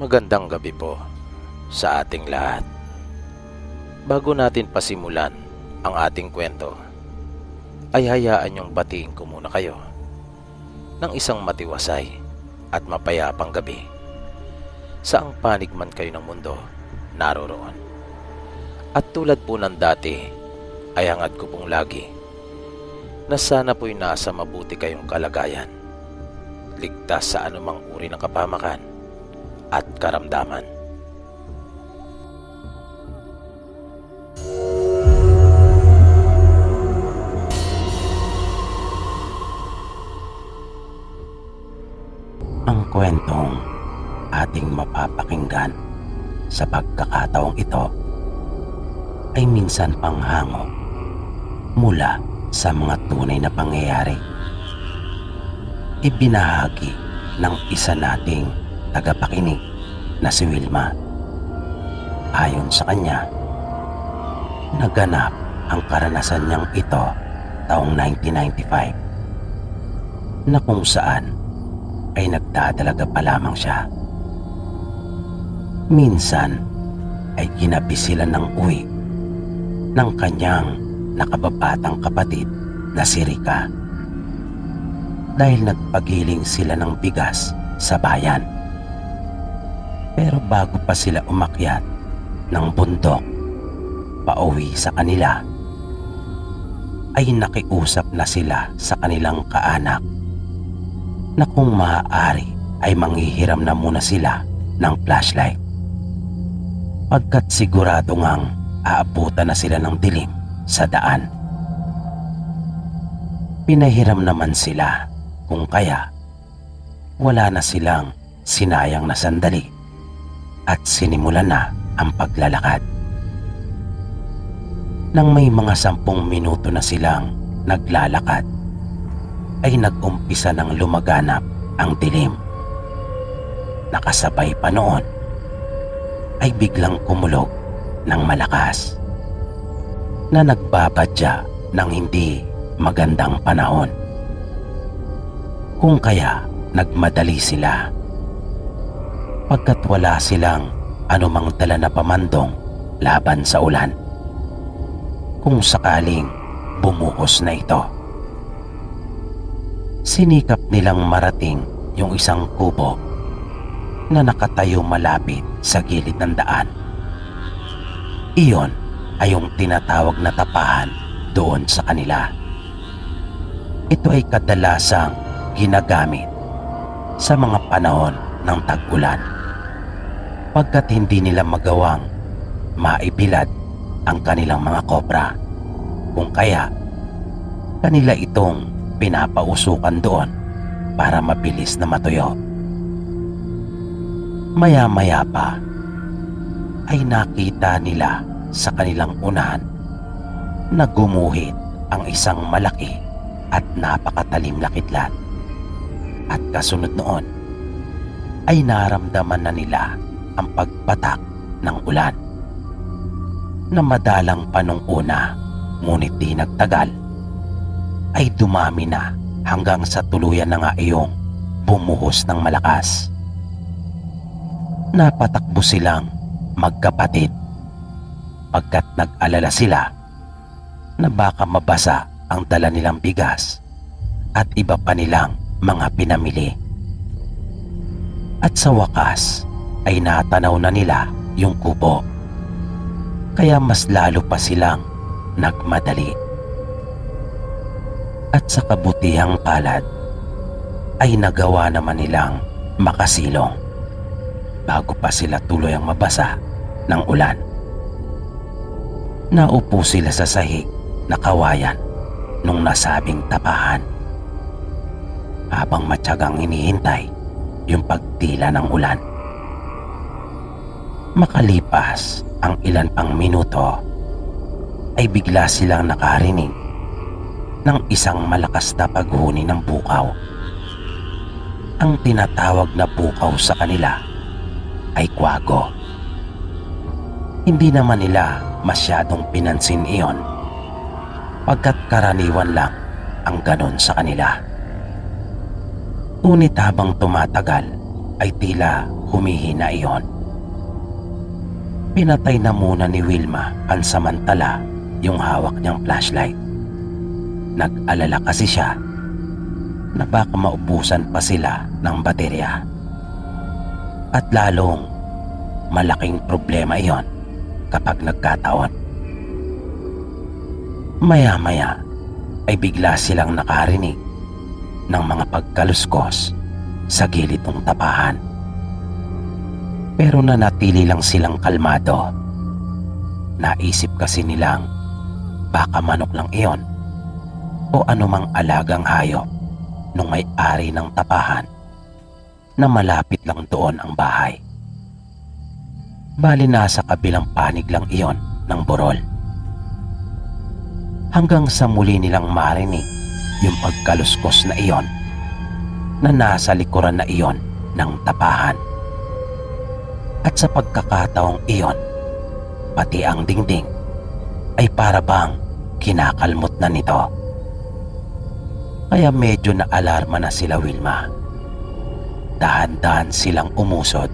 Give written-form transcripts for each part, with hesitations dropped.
Magandang gabi po sa ating lahat. Bago natin pasimulan ang ating kwento, ay hayaan niyong batiin ko muna kayo ng isang matiwasay at mapayapang gabi. Saang panig man kayo ng mundo naroroon. At tulad po ng dati, ay hangad ko pong lagi na sana po'y nasa mabuti kayong kalagayan, ligtas sa anumang uri ng kapahamakan at karamdaman. Ang kwentong ating mapapakinggan sa pagkakataong ito ay minsan panghango mula sa mga tunay na pangyayari. Ibinahagi ng isa nating tagapakinig na si Wilma. Ayon sa kanya, naganap ang karanasan niyang ito taong 1995 na kung saan ay nagdadalaga pa lamang siya. Minsan ay ginabi sila ng uwi ng kanyang nakababatang kapatid na si Rica dahil nagpagiling sila ng bigas sa bayan. Pero bago pa sila umakyat ng bundok pauwi sa kanila, ay nakiusap na sila sa kanilang kaanak na kung maaari ay manghihiram na muna sila ng flashlight, pagkat sigurado ngang aabutan na sila ng dilim sa daan. Pinahiram naman sila, kung kaya wala na silang sinayang na sandali at sinimulan na ang paglalakad. Nang may mga 10 minuto na silang naglalakad, ay nag-umpisa ng lumaganap ang dilim. Nakasabay pa noon ay biglang kumulog ng malakas na nagbabadya ng hindi magandang panahon. Kung kaya nagmadali sila, pagkat wala silang anumang dala na pamandong laban sa ulan kung sakaling bumuhos na ito. Sinikap nilang marating yung isang kubo na nakatayo malapit sa gilid ng daan. Iyon ay yung tinatawag na tapahan doon sa kanila. Ito ay kadalasang ginagamit sa mga panahon ng tag-ulan, pagkat hindi nila magawang maibilad ang kanilang mga kobra, kung kaya kanila itong pinapausukan doon para mabilis na matuyo. Maya-maya pa ay nakita nila sa kanilang unahan na gumuhit ang isang malaki at napakatalim na kidlat, at kasunod noon ay naramdaman na nila ang pagpatak ng ulan na madalang pa nung una, ngunit di nagtagal ay dumami na hanggang sa tuluyan na nga iyong bumuhos ng malakas. Napatakbo silang magkapatid, pagkat nag-alala sila na baka mabasa ang dala nilang bigas at iba pa nilang mga pinamili. At sa wakas ay natanaw na nila yung kubo, kaya mas lalo pa silang nagmadali. At sa kabutihang palad ay nagawa naman nilang makasilong bago pa sila tuluyang mabasa ng ulan. Naupo sila sa sahig na kawayan nung nasabing tapahan, habang matyagang hinihintay yung pagtila ng ulan. Makalipas ang ilan pang minuto ay bigla silang nakarinig ng isang malakas na paghuni ng bukaw. Ang tinatawag na bukaw sa kanila ay kwago. Hindi naman nila masyadong pinansin iyon, pagkat karaniwan lang ang ganon sa kanila. Ngunit habang tumatagal ay tila humihina iyon. Pinatay na muna ni Wilma pansamantala yung hawak niyang flashlight. Nag-alala kasi siya na baka maubusan pa sila ng baterya. At lalong malaking problema iyon kapag nagkataon. Maya-maya ay bigla silang nakarinig ng mga pagkaluskos sa gilid ng tapahan. Pero nanatili lang silang kalmado. Naisip kasi nilang baka manok lang iyon o anumang alagang hayop nung may-ari ng tapahan na malapit lang doon ang bahay. Bali nasa kabilang panig lang iyon ng burol. Hanggang sa muli nilang marinig yung pagkaluskos na iyon na nasa likuran na iyon ng tapahan. At sa pagkakataong iyon, pati ang dingding ay para bang kinakalmot na nito. Kaya medyo na-alarma na sila Wilma. Dahan-dahan silang umusod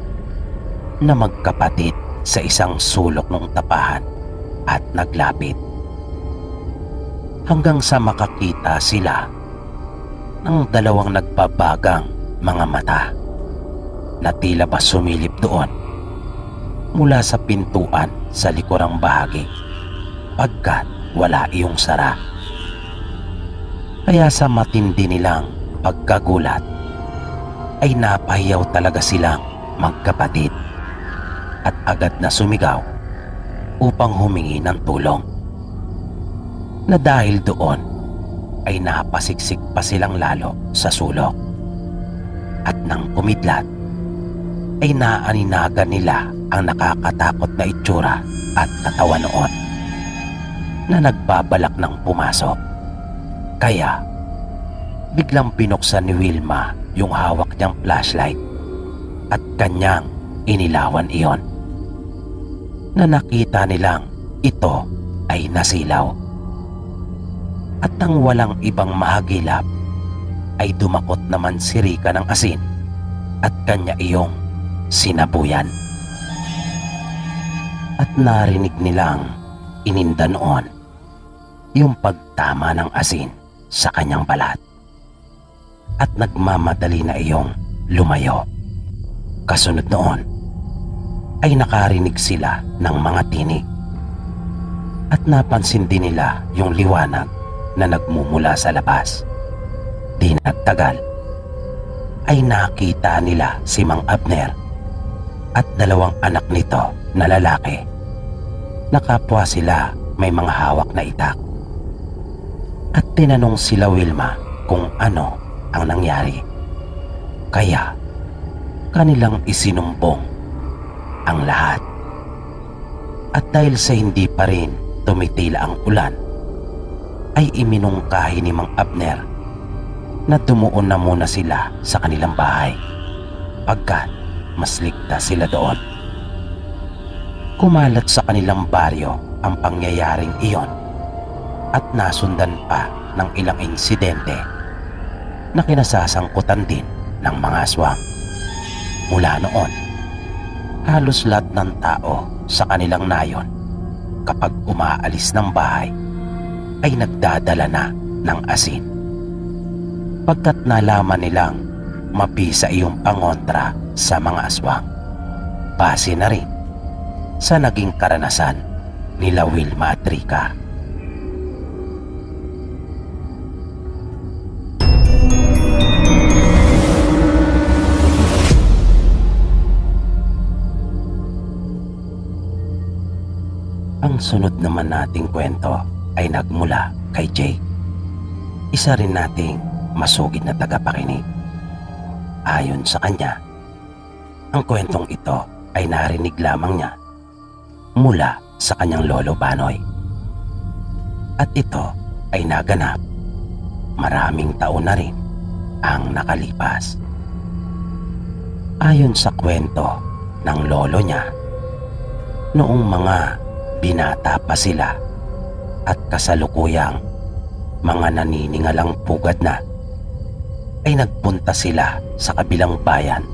na magkapatid sa isang sulok ng tapahan at naglapit. Hanggang sa makakita sila ng dalawang nagbabagang mga mata na tila ba sumilip doon mula sa pintuan sa likurang bahagi pagkat wala iyong sara. Kaya sa matindi nilang pagkagulat ay napahiyaw talaga silang magkapatid at agad na sumigaw upang humingi ng tulong. Na dahil doon ay napasiksik pa silang lalo sa sulok. At nang kumidlat ay naaninagan nila ang nakakatakot na itsura at katawan noon na nagbabalak ng pumasok. Kaya biglang pinuksan ni Wilma yung hawak niyang flashlight at kanyang inilawan iyon, na nakita nilang ito ay nasilaw. At nang walang ibang mahagilap ay dumakot naman si Rica ng asin at kanya iyong sinabuyan. At narinig nilang ininda noon yung pagtama ng asin sa kanyang balat. At nagmamadali na iyong lumayo. Kasunod noon ay nakarinig sila ng mga tinig. At napansin din nila yung liwanag na nagmumula sa labas. Di nagtagal ay nakita nila si Mang Abner at dalawang anak nito na lalaki. Nakapwa sila may mga hawak na itak. At tinanong sila Wilma kung ano ang nangyari. Kaya kanilang isinumbong ang lahat. At dahil sa hindi pa rin tumitila ang ulan, ay iminungkahi ni Mang Abner na tumuon na muna sila sa kanilang bahay pagkat mas ligtas sila doon. Kumalat sa kanilang baryo ang pangyayaring iyon at nasundan pa ng ilang insidente na kinasasangkutan din ng mga aswang. Mula noon, halos lahat ng tao sa kanilang nayon kapag umaalis ng bahay ay nagdadala na ng asin. Pagkat nalaman nilang mabisa iyong pangontra sa mga aswang. Base na rin sa naging karanasan nila Wilma at Rica. Ang sunod naman nating kwento ay nagmula kay Jake. Isa rin nating masugid na tagapakinig. Ayon sa kanya, ang kwentong ito ay narinig lamang niya mula sa kanyang lolo Banoy. At ito ay naganap maraming taon na rin ang nakalipas. Ayon sa kwento ng lolo niya, noong mga binata pa sila at kasalukuyang mga naniningalang pugad na, ay nagpunta sila sa kabilang bayan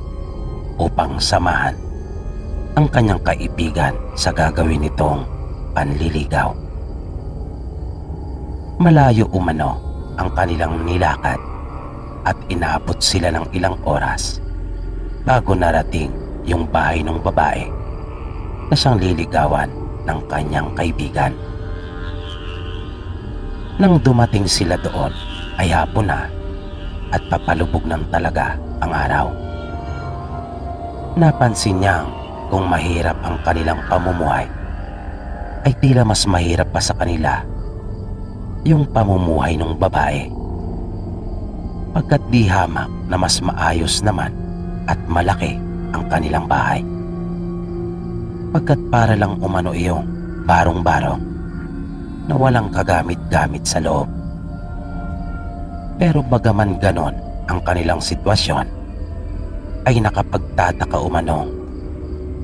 upang samahan ang kanyang kaibigan sa gagawin nitong panliligaw. Malayo umano ang kanilang nilakad at inaabot sila ng ilang oras bago narating yung bahay ng babae na siyang liligawan ng kanyang kaibigan. Nang dumating sila doon ay hapon na at papalubog ng talaga ang araw. Napansin niyang kung mahirap ang kanilang pamumuhay ay tila mas mahirap pa sa kanila yung pamumuhay ng babae. Pagkat di hamak na mas maayos naman at malaki ang kanilang bahay. Pagkat para lang umano iyong barong-barong na walang kagamit-gamit sa loob. Pero bagaman ganon ang kanilang sitwasyon, ay nakapagtataka umanong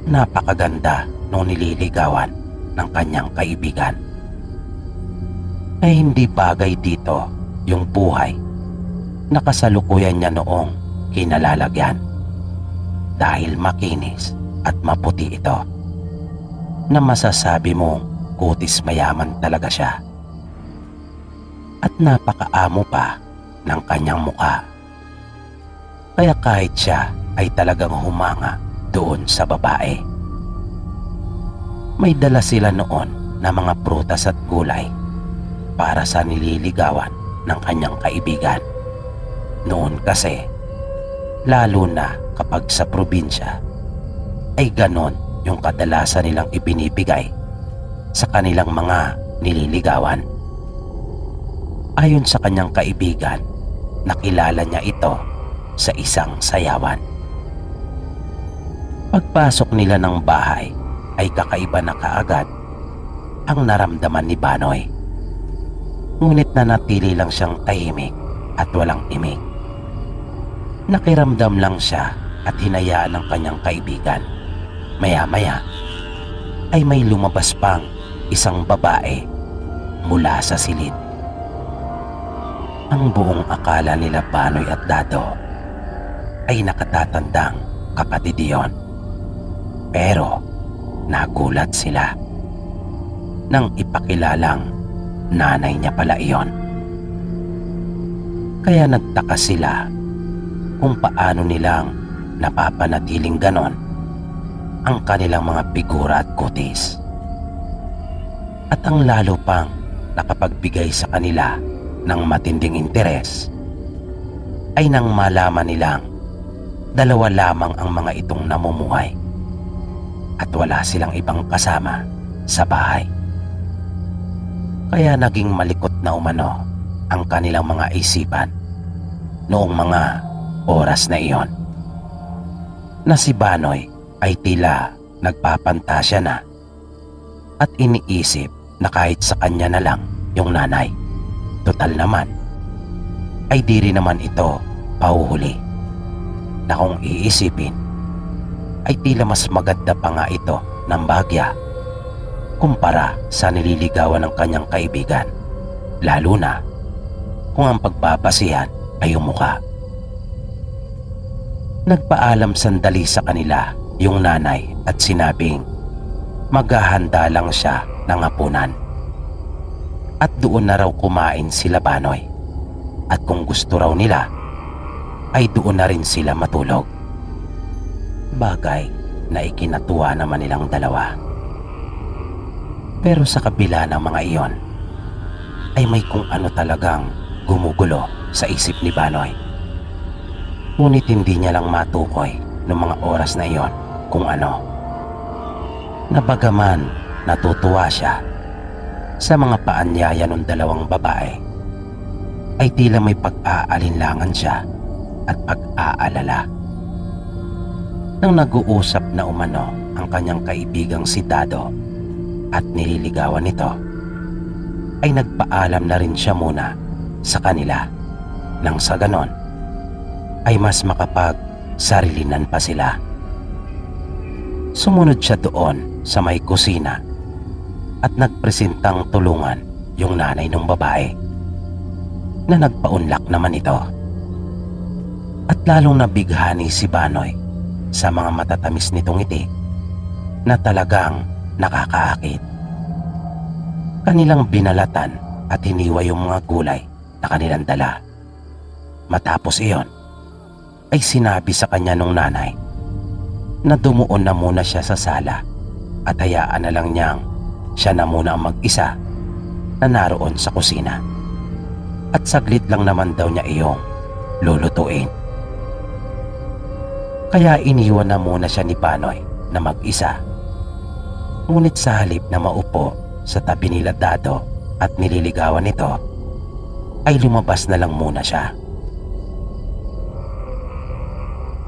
napakaganda nung nililigawan ng kanyang kaibigan. Ay hindi bagay dito yung buhay na kasalukuyan niya noong kinalalagyan, dahil makinis at maputi ito na masasabi mong kutis mayaman talaga siya, at napakaamo pa ng kanyang mukha. Kaya kahit siya ay talagang humanga doon sa babae. May dala sila noon na mga prutas at gulay para sa nililigawan ng kanyang kaibigan. Noon kasi, lalo na kapag sa probinsya, ay ganon yung kadalasan nilang ibinibigay sa kanilang mga nililigawan. Ayon sa kanyang kaibigan, nakilala niya ito sa isang sayawan. Pagpasok nila ng bahay ay kakaiba na kaagad ang naramdaman ni Banoy. Ngunit nanatili lang siyang tahimik at walang imik. Nakiramdam lang siya at hinayaan ng kanyang kaibigan. Maya-maya ay may lumabas pang isang babae mula sa silid. Ang buong akala nila Banoy at Dado ay nakatatandang kapatid iyon. Pero nagulat sila nang ipakilalang nanay niya pala iyon. Kaya nagtaka sila kung paano nilang napapanatiling ganon ang kanilang mga figura at kutis. At ang lalo pang nakapagbigay sa kanila ng matinding interes ay nang malaman nilang dalawa lamang ang mga itong namumuhay at wala silang ibang kasama sa bahay. Kaya naging malikot na umano ang kanilang mga isipan noong mga oras na iyon, na si Banoy ay tila nagpapantasya na at iniisip na kahit sa kanya na lang yung nanay. Total naman ay di rin naman ito pahuhuli, na kung iisipin ay tila mas maganda pa nga ito ng bagya kumpara sa nililigawan ng kanyang kaibigan, lalo na kung ang pagbabasihan ay yung mukha. Nagpaalam sandali sa kanila yung nanay at sinabing maghahanda lang siya ng hapunan at doon na raw kumain sila Banoy, at kung gusto raw nila ay doon na rin sila matulog. Bagay na ikinatuwa naman nilang dalawa. Pero sa kabila ng mga iyon ay may kung ano talagang gumugulo sa isip ni Banoy. Ngunit hindi niya lang matukoy noong mga oras na iyon kung ano. Nabagaman natutuwa siya sa mga paanyaya ng dalawang babae, ay tila may pag-aalinlangan siya at pag-aalala. Nang nag-uusap na umano ang kanyang kaibigang si Dado at nililigawan nito, ay nagpaalam na rin siya muna sa kanila, nang sa ganon ay mas makapag-sarilinan pa sila. Sumunod siya doon sa may kusina at nagpresentang tulungan yung nanay ng babae, na nagpaunlak naman ito. At lalong nabighani si Banoy sa mga matatamis nitong ngiti na talagang nakakaakit. Kanilang binalatan at hiniwa yung mga gulay na kanilang dala. Matapos iyon, ay sinabi sa kanya nung nanay na dumuon na muna siya sa sala at hayaan na lang niyang siya na muna ang mag-isa na naroon sa kusina. At saglit lang naman daw niya iyong lulutuin. Kaya iniwan na muna siya ni Banoy na mag-isa. Ngunit sa halip na maupo sa tabi nila Dado at nililigawan nito, ay lumabas na lang muna siya.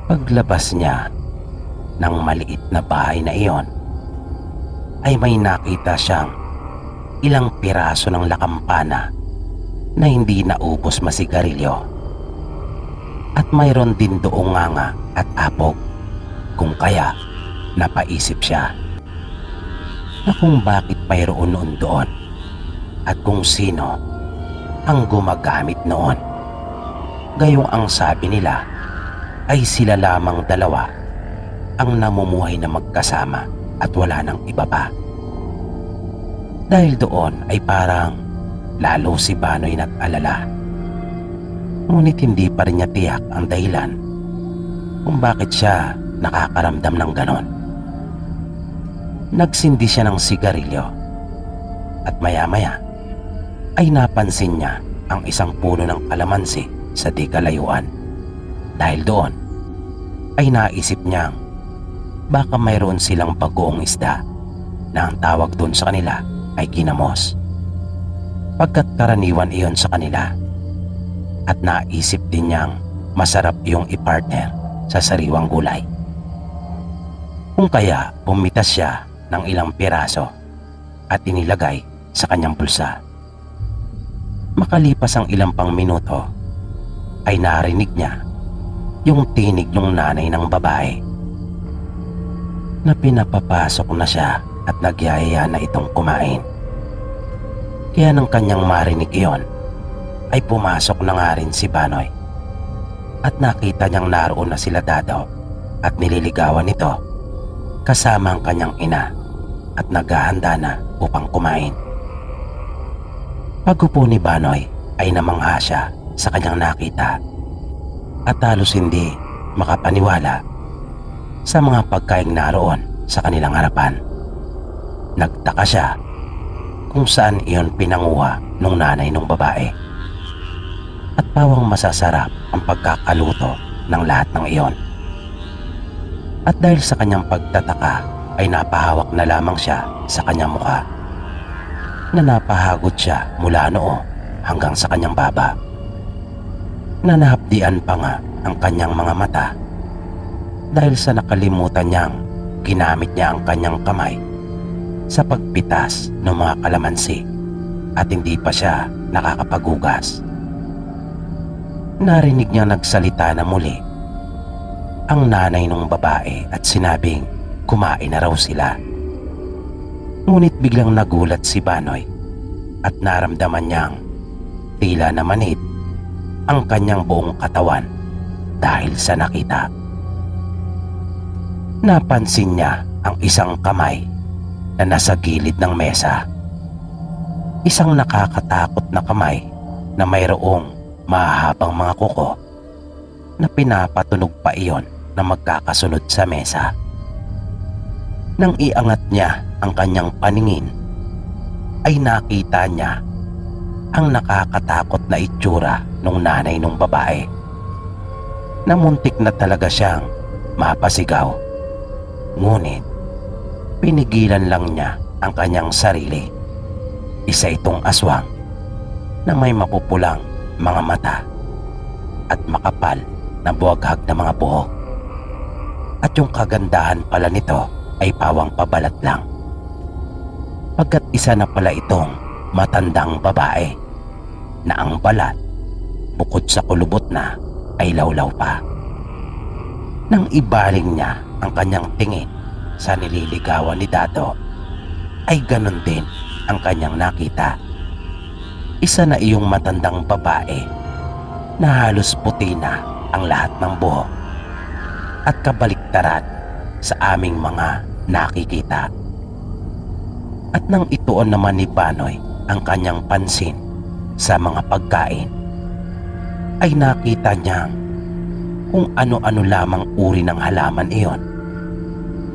Paglabas niya ng maliit na bahay na iyon, ay may nakita siyang ilang piraso ng lakampana na hindi naubos masigarilyo. At mayroon din doong nganga at apog, kung kaya napaisip siya na kung bakit mayroon noon doon at kung sino ang gumagamit noon. Gayong ang sabi nila ay sila lamang dalawa ang namumuhay na magkasama at wala nang iba pa. Dahil doon ay parang lalo si Banoy nag-alala. Ngunit hindi pa rin niya tiyak ang dahilan kung bakit siya nakakaramdam ng ganon. Nagsindi siya ng sigarilyo at maya-maya ay napansin niya ang isang puno ng kalamansi sa di kalayuan. Dahil doon ay naisip niyang baka mayroon silang bagoong isda na ang tawag doon sa kanila ay ginamos, pagkat karaniwan iyon sa kanila. At naisip din niyang masarap iyong ipartner sa sariwang gulay. Kung kaya pumitas siya ng ilang piraso at inilagay sa kanyang bulsa. Makalipas ang ilang pang minuto ay narinig niya yung tinig ng nanay ng babae na pinapapasok na siya at nagyayaya na itong kumain. Kaya nang kanyang marinig iyon ay pumasok na nga rin si Banoy at nakita niyang naroon na sila Dado at nililigawan nito kasama ang kanyang ina at naghahanda na upang kumain. Pag-upo ni Banoy ay namangha siya sa kanyang nakita at halos hindi makapaniwala sa mga pagkaing naroon sa kanilang harapan. Nagtaka siya kung saan iyon pinanguha nung nanay nung babae. At pawang masasarap ang pagkakaluto ng lahat ng iyon. At dahil sa kanyang pagtataka ay napahawak na lamang siya sa kanyang mukha, na napahagod siya mula noo hanggang sa kanyang baba, na nahapdian pa nga ang kanyang mga mata dahil sa nakalimutan niyang ginamit niya ang kanyang kamay sa pagpitas ng mga kalamansi at hindi pa siya nakakapaghugas. Narinig niya nagsalita na muli ang nanay ng babae at sinabing kumain na raw sila. Ngunit biglang nagulat si Banoy at naramdaman niyang tila namanid ang kanyang buong katawan dahil sa nakita. Napansin niya ang isang kamay na nasa gilid ng mesa. Isang nakakatakot na kamay na mayroong mahahabang mga kuko na pinapatunog pa iyon na magkakasunod sa mesa. Nang iangat niya ang kanyang paningin, ay nakita niya ang nakakatakot na itsura ng nanay ng babae, na muntik na talaga siyang mapasigaw. Ngunit pinigilan lang niya ang kanyang sarili. Isa itong aswang na may mapupulang mga mata at makapal na buwaghag na mga buhok. At yung kagandahan pala nito ay pawang pabalat lang, pagkat isa na pala itong matandang babae na ang balat bukod sa kulubot na ay lawlaw pa. Nang ibaling niya ang kanyang tingin sa nililigawan ni Dado, ay ganon din ang kanyang nakita. Isa na iyong matandang babae na halos puti na ang lahat ng buhok at kabaliktaran sa aming mga nakikita. At nang ituon naman ni Banoy ang kanyang pansin sa mga pagkain, ay nakita niyang kung ano-ano lamang uri ng halaman iyon,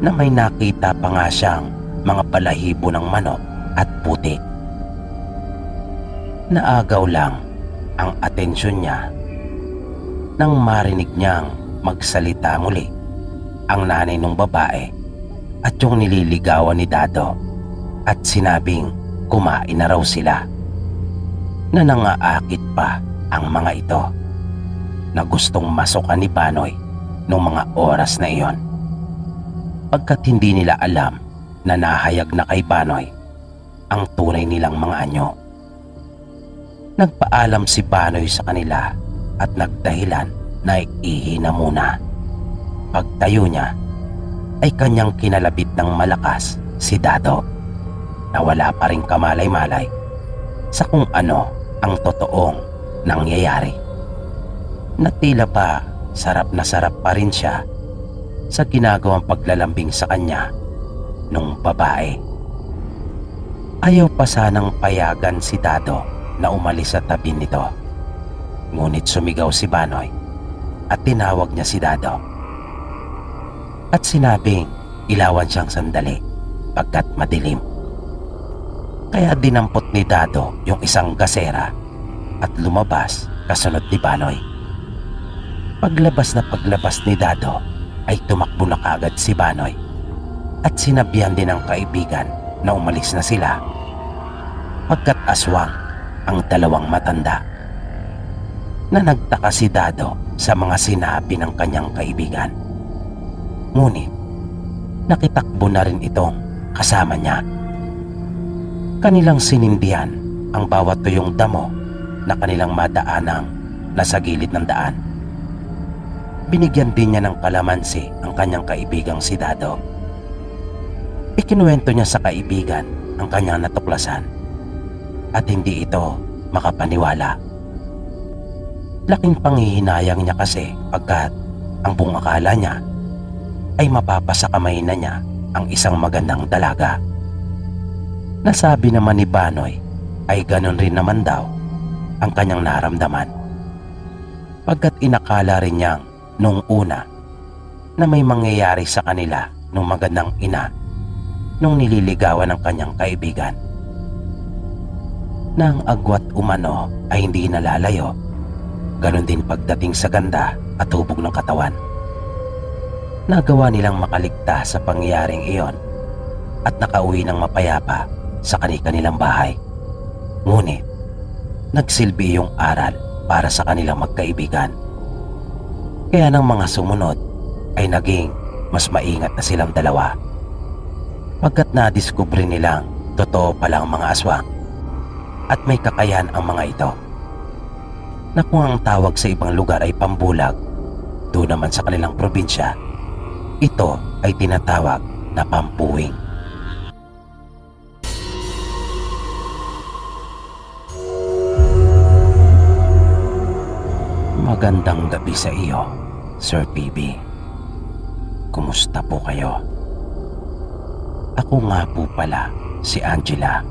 na may nakita pa nga siyang mga balahibo ng manok at putik. Naagaw lang ang atensyon niya nang marinig niyang magsalita muli ang nanay ng babae at yung nililigawan ni Dado, at sinabing kumain na raw sila, na nangaakit pa ang mga ito na gustong masukan ni Banoy noong mga oras na iyon, pagkat hindi nila alam na nahayag na kay Banoy ang tunay nilang mga anyo. Nagpaalam si Banoy sa kanila at nagdahilan na iihi na muna. Pagtayo niya ay kanyang kinalabit ng malakas si Dado, na wala pa ring kamalay-malay sa kung ano ang totoong nangyayari. Na tila pa sarap na sarap pa rin siya sa ginagawang paglalambing sa kanya nung babae. Ayaw pa sanang payagan si Dado na umalis sa tabi nito, ngunit sumigaw si Banoy at tinawag niya si Dado at sinabing ilawan siyang sandali pagkat madilim. Kaya dinampot ni Dado yung isang gasera at lumabas kasunod ni Banoy. Paglabas ni Dado ay tumakbo na kaagad si Banoy at sinabihan din ng kaibigan na umalis na sila, pagkat aswang ang dalawang matanda. Na nagtaka si Dado sa mga sinabi ng kanyang kaibigan, ngunit nakitakbo na rin itong kasama niya. Kanilang sinindihan ang bawat tuyong damo na kanilang madaanang nasa gilid ng daan. Binigyan din niya ng kalamansi ang kanyang kaibigang si Dado. Ikinuwento niya sa kaibigan ang kanyang natuklasan at hindi ito makapaniwala. Laking panghihinayang niya kasi pagkat ang buong akala niya ay mapapasa kamay na niya ang isang magandang dalaga. Nasabi naman ni Banoy ay ganon rin naman daw ang kanyang naramdaman, pagkat inakala rin niyang nung una na may mangyayari sa kanila nung magandang ina nung nililigawan ng kanyang kaibigan. Na ang agwat umano ay hindi nalalayo, ganon din pagdating sa ganda at hubog ng katawan. Nagawa nilang makaligtas sa pangyayaring iyon at nakauwi ng mapayapa sa kanilang bahay. Ngunit nagsilbi yung aral para sa kanilang magkaibigan. Kaya ng mga sumunod ay naging mas maingat na silang dalawa, pagkat nadiskubre nilang totoo palang mga aswang at may kakayahan ang mga ito, na kung ang tawag sa ibang lugar ay pambulag, doon naman sa kanilang probinsya ito ay tinatawag na pampuwing. Magandang gabi sa iyo, Sir PB. Kumusta po kayo? Ako nga po pala si Angela.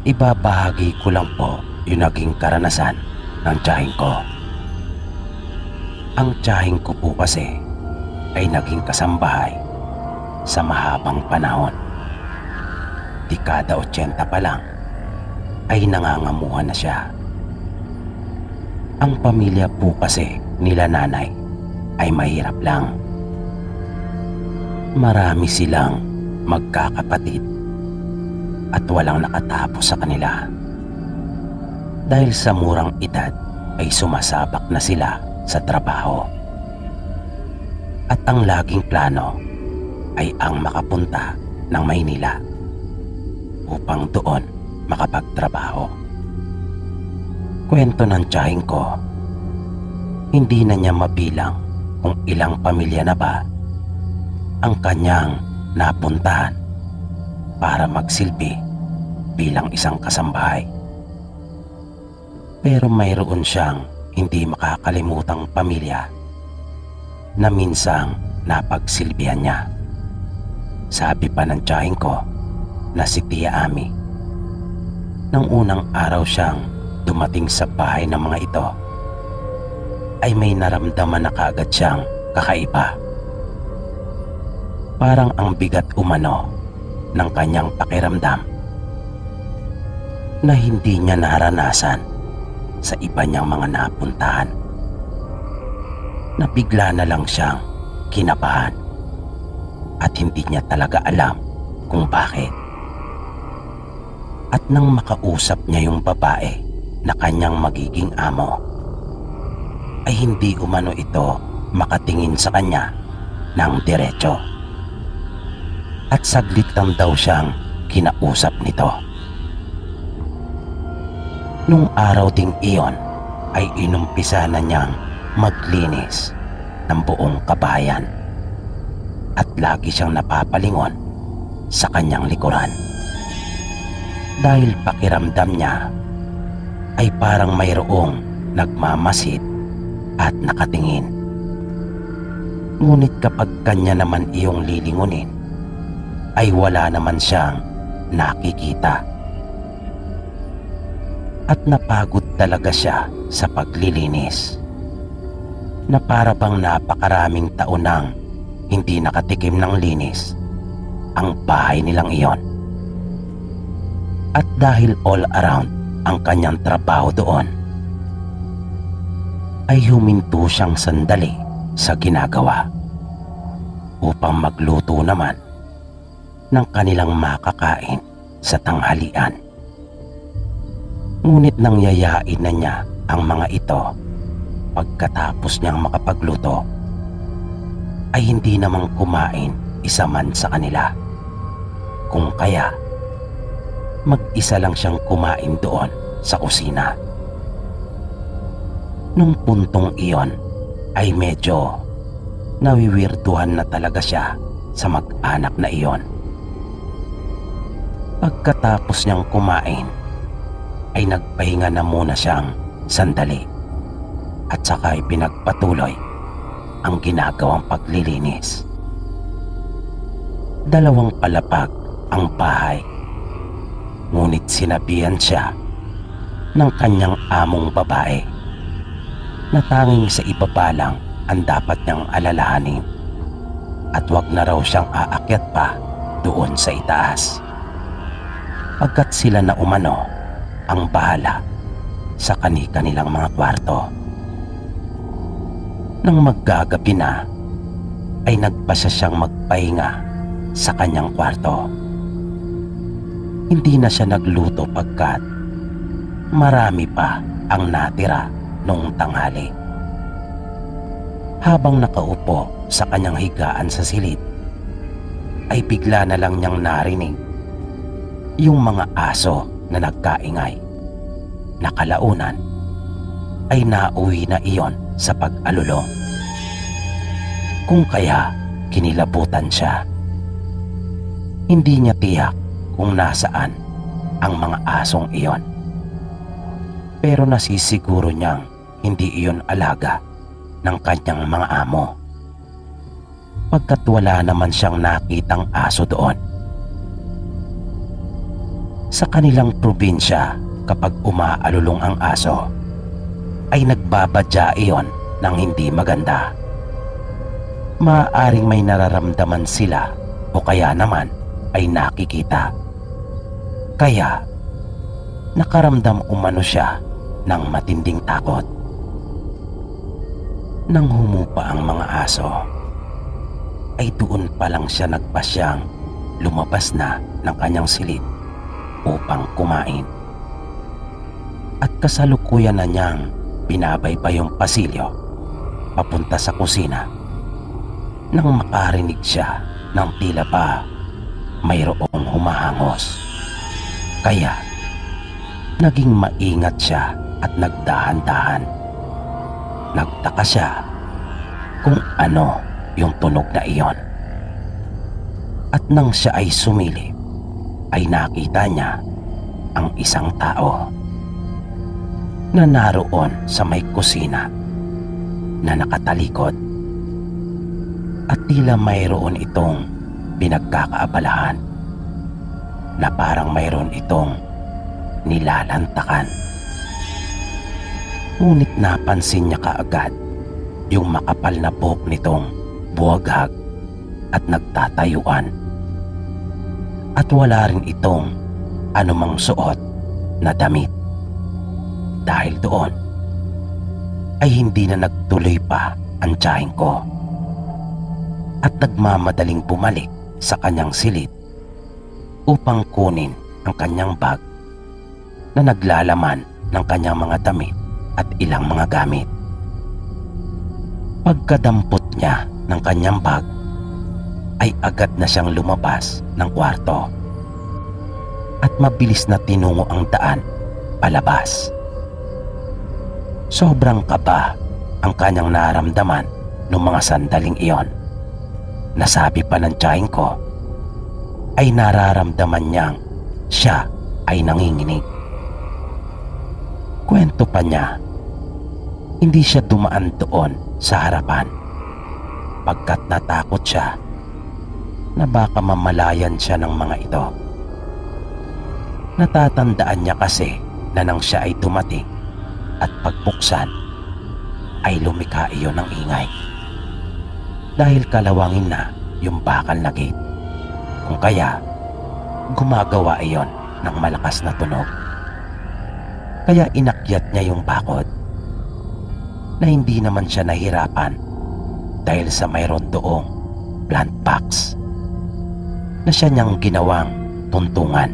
Ibabahagi ko lang po yung naging karanasan ng tiyahing ko. Ang tiyahing ko po kasi ay naging kasambahay sa mahabang panahon. Dekada 80 pa lang ay nangangamuhan na siya. Ang pamilya po kasi nila nanay ay mahirap lang. Marami silang magkakapatid at walang nakatapos sa kanila. Dahil sa murang edad ay sumasabak na sila sa trabaho. At ang laging plano ay ang makapunta ng Maynila upang doon makapagtrabaho. Kwento ng tiyahing ko, hindi na niya mabilang kung ilang pamilya na ba ang kanyang napuntahan para magsilbi bilang isang kasambahay. Pero mayroon siyang hindi makakalimutang pamilya na minsang napagsilbihan niya. Sabi pa ng tiyahin ko na si Tia Ami, nang unang araw siyang dumating sa bahay ng mga ito, ay may naramdaman na kaagad siyang kakaiba. Parang ang bigat umano ng kanyang pakiramdam na hindi niya naranasan sa iba niyang mga napuntahan. Nabigla na lang siyang kinabahan at hindi niya talaga alam kung bakit. At nang makausap niya yung babae na kanyang magiging amo, ay hindi umano ito makatingin sa kanya ng diretso. At saglit lang daw siyang kinausap nito. Nung araw ding iyon ay inumpisa na niyang maglinis ng buong kabahayan at lagi siyang napapalingon sa kanyang likuran. Dahil pakiramdam niya ay parang mayroong nagmamasid at nakatingin. Ngunit kapag kanya naman iyong lilingunin, ay wala naman siyang nakikita. At napagod talaga siya sa paglilinis, na para bang napakaraming taon nang hindi nakatikim ng linis ang bahay nilang iyon. At dahil all around ang kanyang trabaho doon, ay huminto siyang sandali sa ginagawa upang magluto naman ng kanilang makakain sa tanghalian. Ngunit nang yayain na niya ang mga ito pagkatapos niyang makapagluto, ay hindi namang kumain isa man sa kanila. Kung kaya, mag-isa lang siyang kumain doon sa kusina. Nung puntong iyon ay medyo nawiwirtuhan na talaga siya sa mag-anak na iyon. Pagkatapos niyang kumain ay nagpahinga na muna siyang sandali at saka ipinagpatuloy ang ginagawang paglilinis. 2 palapag ang bahay, ngunit sinabihan siya ng kanyang among babae na tanging sa ibaba lang ang dapat niyang alalahanin at wag na raw siyang aakyat pa doon sa itaas, pagkat sila na umano ang bahala sa kani-kanilang mga kwarto. Nang maggagabi na, ay nagpasya siyang magpahinga sa kanyang kwarto. Hindi na siya nagluto pagkat marami pa ang natira noong tanghali. Habang nakaupo sa kanyang higaan sa silid, ay bigla na lang niyang narinig yung mga aso na nagkaingay. Nakalaunan ay nauwi na iyon sa pag-alulong. Kung kaya kinilabutan siya. Hindi niya tiyak kung nasaan ang mga asong iyon, pero nasisiguro niyang hindi iyon alaga ng kanyang mga amo, pagkat wala naman siyang nakitang aso doon. Sa kanilang probinsya, kapag umaalulong ang aso, ay nagbabadya iyon ng hindi maganda. Maaaring may nararamdaman sila o kaya naman ay nakikita. Kaya nakaramdam umano siya ng matinding takot. Nang humupa ang mga aso, ay doon pa lang siya nagpasyang lumabas na ng kanyang silid upang kumain. At kasalukuyan na niyang binabaybay yung pasilyo papunta sa kusina nang makarinig siya ng tila ba mayroong humahangos. Kaya naging maingat siya at nagdahan-dahan. Nagtaka siya kung ano yung tunog na iyon. At nang siya ay sumilip, ay nakita niya ang isang tao na naroon sa may kusina na nakatalikod at tila mayroon itong pinagkakaabalahan na parang mayroon itong nilalantakan. Ngunit napansin niya kaagad yung makapal na buhok nitong buwaghag at nagtatayuan. At wala rin itong anumang suot na damit. Dahil doon ay hindi na nagtuloy pa ang tiyahin ko at nagmamadaling bumalik sa kanyang silid upang kunin ang kanyang bag na naglalaman ng kanyang mga damit at ilang mga gamit. Pagkadampot niya ng kanyang bag ay agad na siyang lumabas ng kwarto at mabilis na tinungo ang daan palabas. Sobrang kaba ang kanyang nararamdaman noong mga sandaling iyon. Nasabi pa ng tiyahin ko ay nararamdaman niyang siya ay nanginginig. Kwento pa niya, hindi siya dumaan doon sa harapan pagkat natakot siya na baka mamalayan siya ng mga ito. Natatandaan niya kasi na nang siya ay dumating at pagbuksan ay lumikha iyon ng ingay dahil kalawangin na yung bakal na gate, kung kaya gumagawa iyon ng malakas na tunog. Kaya inakyat niya yung bakod na hindi naman siya nahirapan dahil sa mayroon doong plant box na siya niyang ginawang tuntungan.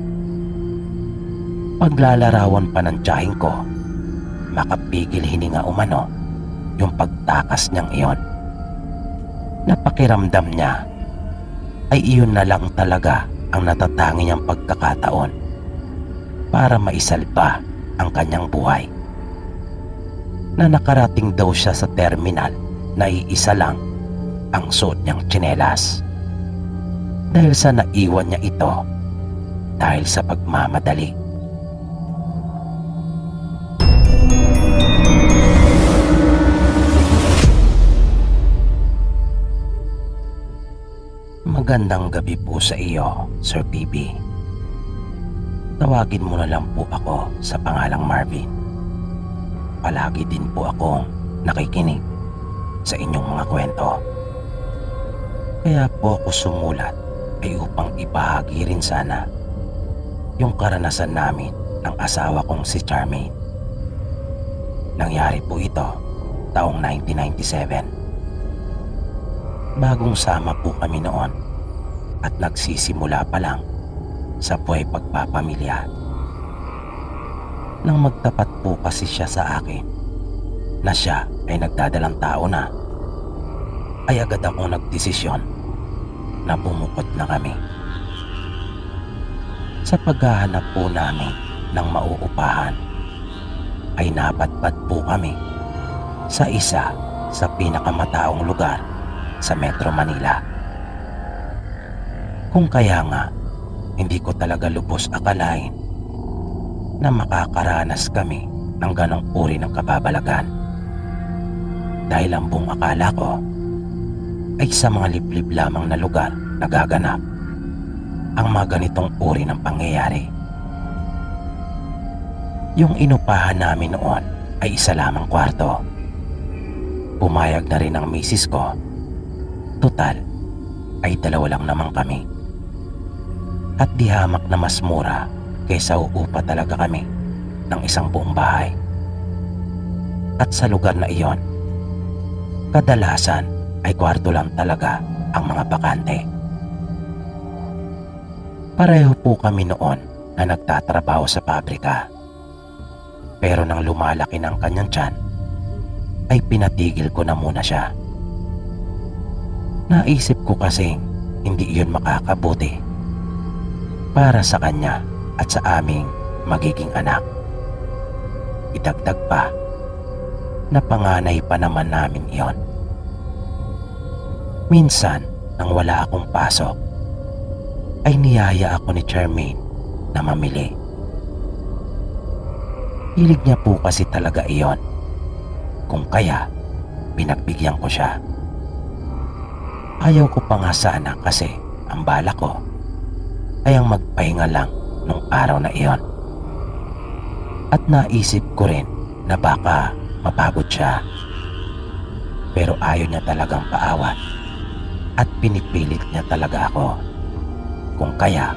Paglalarawan pa ng tiyahin ko, makapigil hininga umano yung pagtakas niyang iyon. Napakiramdam niya ay iyon na lang talaga ang natatangi niyang pagkakataon para maisalba ang kanyang buhay. Na nakarating daw siya sa terminal na iisa lang ang suot niyang tsinelas dahil sa naiwan niya ito dahil sa pagmamadali. Magandang gabi po sa iyo, Sir PB. Tawagin mo na lang po ako sa pangalang Marvin. Palagi din po akong nakikinig sa inyong mga kwento. Kaya po ako sumulat ay upang ibahagi rin sana yung karanasan namin ng asawa kong si Charmaine. Nangyari po ito taong 1997. Bagong sama po kami noon at nagsisimula pa lang sa buhay pagpapamilya. Nang magtapat po kasi siya sa akin na siya ay nagdadalang tao na, ay agad akong nagdesisyon na bumukod na kami. Sa paghahanap po namin ng mauupahan ay napadpad po kami sa isa sa pinakamataong lugar sa Metro Manila. Kung kaya nga, hindi ko talaga lubos akalain na makakaranas kami ng ganong uri ng kababalagan. Dahil ang buong akala ko ay sa mga liblib lamang na lugar nagaganap ang mga ganitong uri ng pangyayari. Yung inupahan namin noon ay isa lamang kwarto. Pumayag na rin ang misis ko. Total ay dalawa lang naman kami. At di hamak na mas mura kaysa uupa talaga kami ng isang buong bahay. At sa lugar na iyon, kadalasan ay kwarto lang talaga ang mga bakante. Pareho po kami noon na nagtatrabaho sa pabrika. Pero nang lumalaki ng kanyang tiyan, ay pinatigil ko na muna siya. Naisip ko kasing hindi iyon makakabuti para sa kanya at sa aming magiging anak. Idagdag pa na panganay pa naman namin iyon. Minsan, nang wala akong pasok, ay niyaya ako ni Charmaine na mamili. Hilig niya po kasi talaga iyon, kung kaya pinagbigyan ko siya. Ayaw ko pa nga sana kasi ang bala ko ay ang magpahinga lang nung araw na iyon. At naisip ko rin na baka mapagod siya. Pero ayaw niya talagang paawat at pinipilit niya talaga ako. Kung kaya,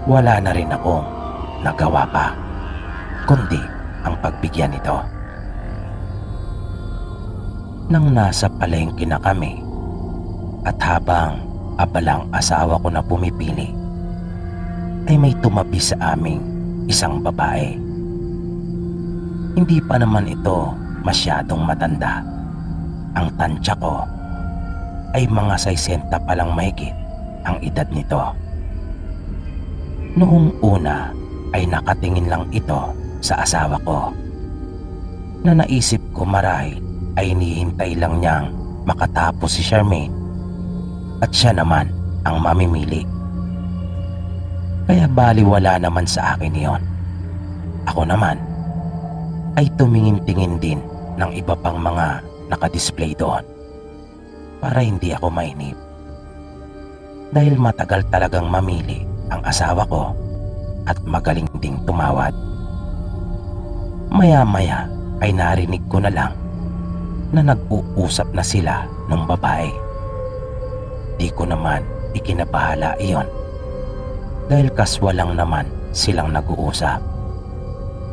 wala na rin akong nagawa pa kundi ang pagbigyan nito. Nang nasa palengke na kami at habang abalang asawa ko na pumipili, ay may tumabi sa aming isang babae. Hindi pa naman ito masyadong matanda. Ang tansya ko ay mga 60 pa lang mahigit ang edad nito. Noong una ay nakatingin lang ito sa asawa ko na naisip ko marahil ay hinihintay lang niyang makatapos si Charmaine at siya naman ang mamimili. Kaya baliwala naman sa akin iyon. Ako naman ay tumingin-tingin din ng iba pang mga nakadisplay doon para hindi ako mainip. Dahil matagal talagang mamili ang asawa ko at magaling ding tumawad. Maya-maya ay narinig ko na lang na nag-uusap na sila ng babae. Di ko naman ikinabahala iyon dahil kaswalang naman silang nag-uusap.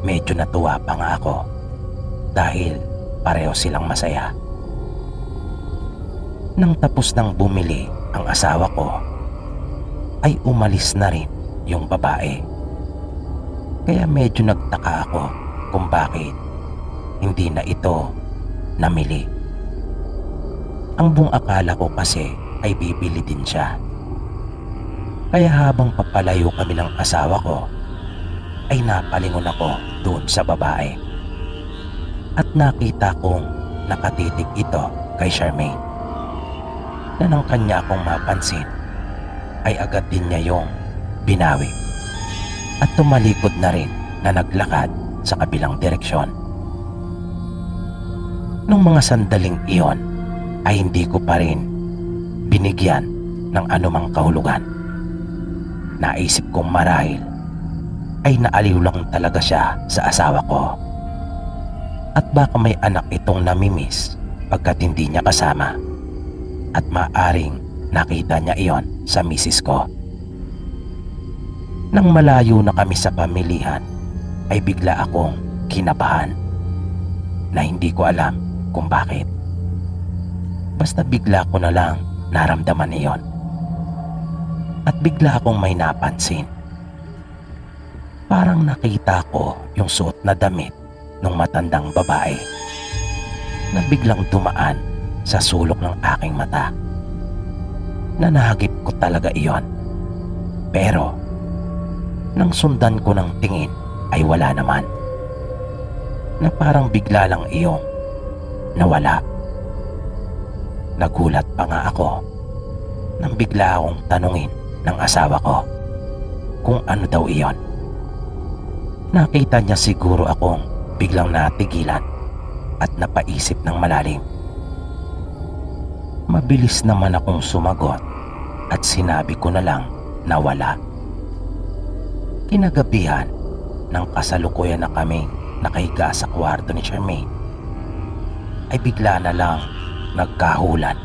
Medyo natuwa pa nga ako dahil pareho silang masaya. Nang tapos nang bumili ang asawa ko, ay umalis na rin yung babae. Kaya medyo nagtaka ako kung bakit hindi na ito namili. Ang buong akala ko kasi ay bibili din siya. Kaya habang papalayo kami ng asawa ko, ay napalingon ako doon sa babae. At nakita kong nakatitig ito kay Charmaine. Na nang kanya akong mapansin, ay agad din niya yung binawi. At tumalikod na rin na naglakad sa kabilang direksyon. Nung mga sandaling iyon, ay hindi ko pa rin binigyan ng anumang kahulugan. Naisip kong marahil ay naaliw lang talaga siya sa asawa ko. At baka may anak itong namimiss pagkat hindi niya kasama. At maaring nakita niya iyon sa misis ko. Nang malayo na kami sa pamilihan, ay bigla akong kinabahan na hindi ko alam kung bakit. Basta bigla ko na lang naramdaman iyon. At bigla akong may napansin. Parang nakita ko yung suot na damit ng matandang babae na biglang dumaan sa sulok ng aking mata. Nanahagip ko talaga iyon. Pero nang sundan ko ng tingin ay wala naman. Na parang bigla lang iyong nawala. Nagulat pa nga ako nang bigla akong tanungin ng asawa ko kung ano daw iyon. Nakita niya siguro akong biglang natigilan at napaisip ng malalim. Mabilis naman akong sumagot at sinabi ko na lang na wala. Kinagabihan, nang kasalukuyan na kaming nakahiga sa kwarto ni Charmaine, ay bigla na lang nagkahulan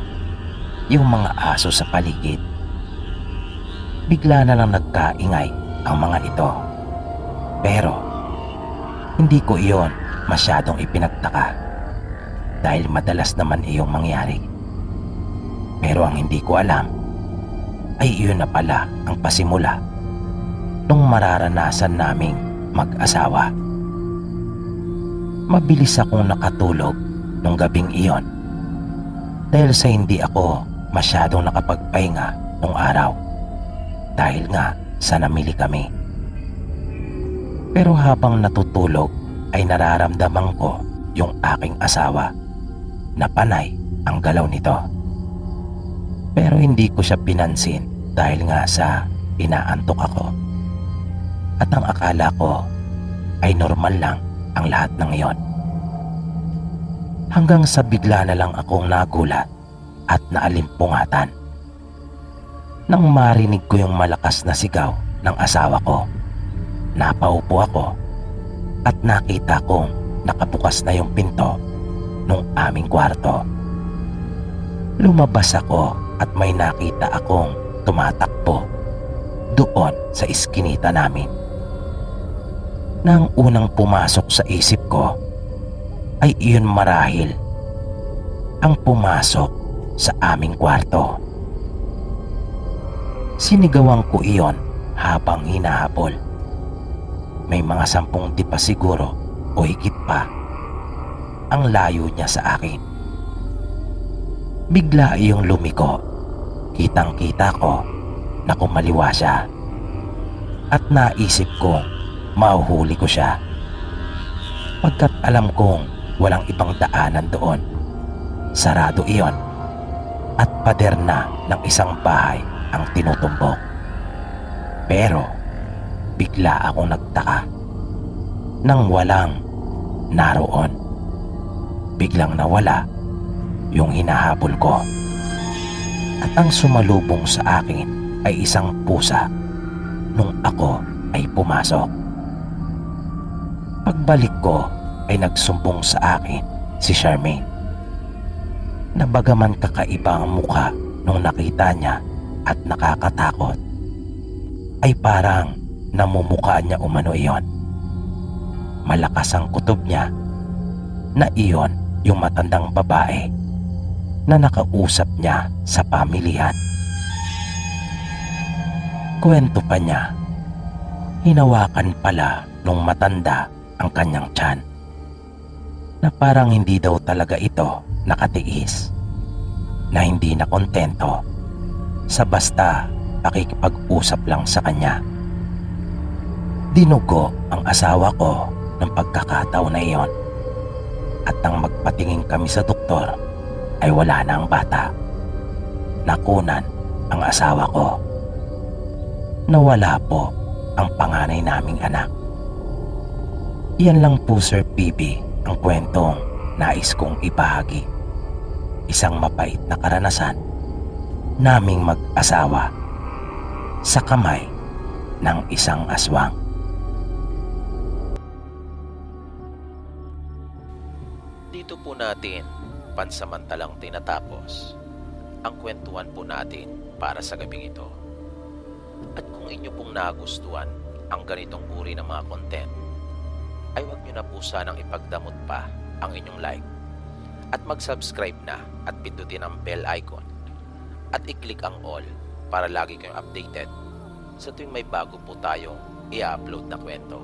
yung mga aso sa paligid. Bigla na lang nagkaingay ang mga ito. Pero hindi ko iyon masyadong ipinagtaka dahil madalas naman iyong mangyari. Pero ang hindi ko alam ay iyon na pala ang pasimula nung mararanasan naming mag-asawa. Mabilis akong nakatulog nung gabing iyon dahil sa hindi ako masyadong nakapagpahinga nung araw dahil nga sa namili kami. Pero habang natutulog ay nararamdaman ko yung aking asawa na panay ang galaw nito. Pero hindi ko siya pinansin dahil nga sa inaantok ako. At ang akala ko ay normal lang ang lahat ng iyon. Hanggang sa bigla na lang akong nagulat at naalimpungatan. Nang marinig ko yung malakas na sigaw ng asawa ko, napaupo ako at nakita kong nakabukas na yung pinto ng aming kwarto. Lumabas ako at may nakita akong tumatakbo doon sa iskinita namin. Nang unang pumasok sa isip ko ay iyon marahil ang pumasok sa aming kwarto. Sinigawan ko iyon habang hinahabol. May mga 10 di pa siguro o higit pa ang layo niya sa akin. Bigla iyong lumiko. Kitang-kita ko na kumaliwa siya at naisip kong mahuhuli ko siya. Pagkat alam kong walang ibang daanan doon, sarado iyon at pader na ng isang bahay ang tinutumbok. Pero bigla akong nagtaka nang walang naroon. Biglang nawala yung hinahabol ko at ang sumalubong sa akin ay isang pusa nung ako ay pumasok. Pagbalik ko ay nagsumbong sa akin si Charmaine na bagaman kakaiba ang mukha nung nakita niya at nakakatakot, ay parang namumukha niya umano iyon. Malakas ang kutob niya na iyon yung matandang babae na nakausap niya sa pamilihan. Kwento pa niya, hinawakan pala nung matanda ang kanyang tiyan na parang hindi daw talaga ito nakatiis, na hindi na kontento sa basta pakikipag-usap lang sa kanya. Dinugo ang asawa ko ng pagkakataon na iyon at nang magpatingin kami sa doktor ay wala na ang bata. Nakunan ang asawa ko. Nawala po ang panganay naming anak. Iyan lang po, Sir PB, ang kwentong nais kong ibahagi. Isang mapait na karanasan naming mag-asawa sa kamay ng isang aswang. Dito po natin pansamantalang tinatapos ang kwentuhan po natin para sa gabing ito. At kung inyo pong nagustuhan ang ganitong uri ng mga content, ay huwag nyo na po sanang ipagdamot pa ang inyong like at mag-subscribe na at pindutin ang bell icon at i-click ang all para lagi kayong updated sa tuwing may bago po tayong i-upload na kwento.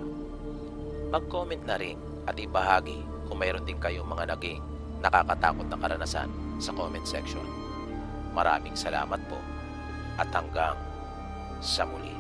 Mag-comment na rin at ibahagi kung mayroon din kayong mga naging nakakatakot na karanasan sa comment section. Maraming salamat po at hanggang sa muli.